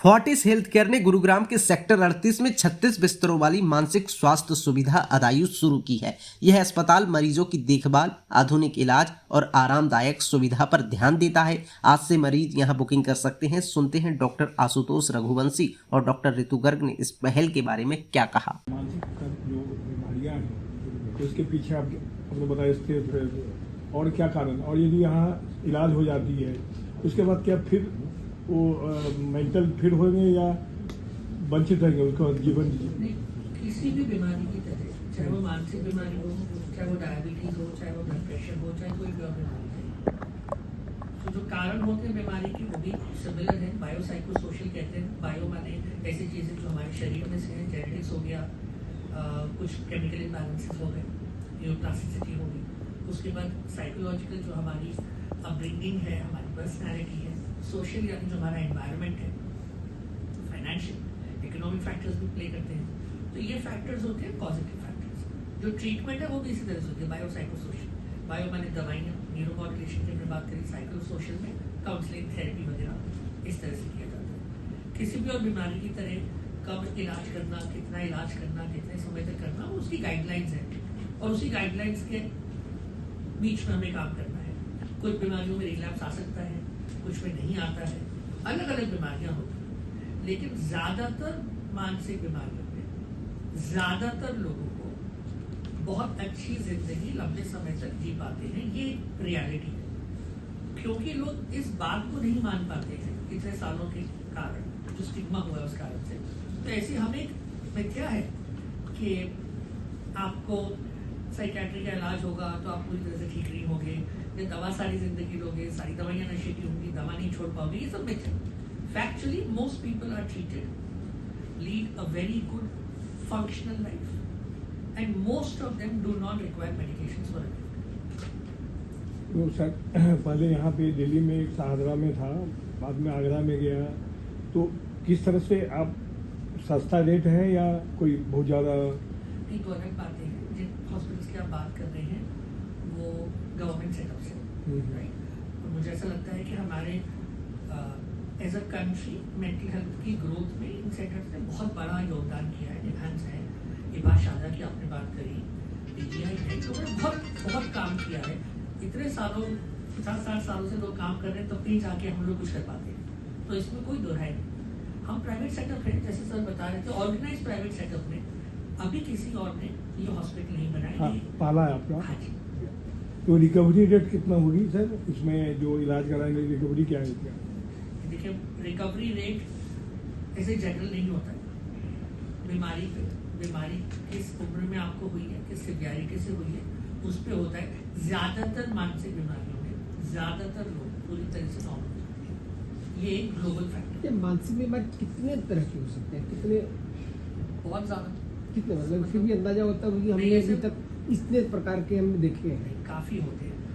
Fortis health care ने गुरुग्राम के sector 38 में 36 बिस्तरों वाली मानसिक स्वास्थ्य सुविधा अदायुष शुरू की है। यह अस्पताल मरीजों की देखभाल, आधुनिक इलाज और आरामदायक सुविधा पर ध्यान देता है। आज से मरीज यहां बुकिंग कर सकते हैं। सुनते हैं डॉक्टर आशुतोष रघुवंशी और डॉक्टर ऋतु गर्ग ने इस पहल के बारे में क्या कहा। मानसिक जो बीमारियाँ हैं उसके पीछे आपको बताया स्ट्रेस और क्या कारण, और यदि यहाँ इलाज हो जाती है उसके बाद क्या फिर वो मेंटल फिट होंगे या वंचित रहेंगे उसका जीवन? नहीं, किसी भी बीमारी की तरह, चाहे वो मानसिक बीमारी हो, चाहे वो डायबिटीज हो, चाहे वो ब्लड प्रेशर हो, चाहे कोई भी और बीमारी है, तो जो कारण होते हैं बीमारी की वो भी सिमिलर है। बायोसाइको सोशल कहते हैं। बायो माने ऐसी चीज़ें जो हमारे शरीर में से हैं, जेनेटिक्स हो गया, कुछ केमिकल इम्बैलेंसेस हो गए, न्यूरोप्लास्टिसिटी हो गई। उसके बाद साइकोलॉजिकल जो हमारी अपब्रिंगिंग है, हमारी पर्सनैलिटी है, सोशल यानी जो हमारा एनवायरनमेंट है, फाइनेंशियल इकोनॉमिक फैक्टर्स भी प्ले करते हैं। तो ये फैक्टर्स होते हैं पॉजिटिव फैक्टर्स। जो ट्रीटमेंट है वो भी इसी तरह से होती है, बायो साइको सोशल। बायो माने दवाइयाँ, न्यूरोमॉड्यूलेशन की हमने बात करी, साइको सोशल में काउंसलिंग, थेरेपी वगैरह इस तरह से किया जाता है। किसी भी और बीमारी की तरह कब इलाज करना, कितना इलाज करना, कितने समय तक करना, वो उसकी गाइडलाइंस है और उसी गाइडलाइंस के बीच में हमें काम करना है। कुछ बीमारियों में रिलैप्स आ सकता है, कुछ में नहीं आता है, अलग अलग बीमारियां होती हैं। लेकिन ज्यादातर मानसिक बीमारियों में ज्यादातर लोगों को बहुत अच्छी जिंदगी लंबे समय तक जी पाते हैं। ये रियलिटी है, क्योंकि लोग इस बात को नहीं मान पाते हैं इतने सालों के कारण, जो स्टिग्मा हुआ है उस कारण से। तो ऐसी हमें एक मिथ्या है कि आपको साइकेट्री का इलाज होगा तो आप पूरी तरह से ठीक नहीं होगे, या दवा सारी जिंदगी लोगे, सारी दवाइयाँ नशे की होंगी, दवा नहीं छोड़ पाओगे, ये सब मिथ है। Factually most people are treated, lead a very good functional life and most of them do not require medications for तो सर पहले यहाँ पे दिल्ली में एक शाहदरा में था, बाद में आगरा में गया, तो किस तरह से आप सस्ता रेट है या कोई बहुत ज़्यादा? नहीं, तो अलग बातें हैं। जिन हॉस्पिटल्स की आप बात कर रहे हैं वो गवर्नमेंट सेटअप से, राइट। और मुझे ऐसा लगता है कि हमारे as a country mental health की ग्रोथ में इन सेटअप्स ने बहुत बड़ा योगदान किया है, एनहांस है। इबाद शादा की आपने बात करी, पीजीआई है, लोगों ने बहुत काम किया है। इतने सालों, 50-60 सालों से लोग काम कर रहे हैं, तब कहीं जाके हम लोग कुछ कर पाते हैं, तो इसमें कोई दोहराई नहीं। हम प्राइवेट सेटअप है, जैसे सर बता रहे थे, ऑर्गेनाइज प्राइवेट सेटअप में अभी किसी और ने ये हॉस्पिटल नहीं बनाया। हाँ, पाला है आपका। हाँ जी। तो रिकवरी रेट कितना होगी सर इसमें, जो इलाज कराएंगे रिकवरी क्या है क्या? देखिए, रिकवरी रेट ऐसे जनरल नहीं होता है। बीमारी किस उम्र में आपको हुई है, किस सिवियरिटी से हुई है, उस पे होता है। ज्यादातर मानसिक बीमारियों में ज्यादातर लोग पूरी तरह से नॉर्मल होते हैं। ये एक ग्लोबल फैक्टर है। मानसिक बीमारी कितने तरह के हो सकते हैं, कितने बहुत ज्यादा, कितने मतलब फिर भी अंदाजा होता है, क्योंकि हमने अभी तक इतने प्रकार के हमने देखे हैं। काफी होते हैं।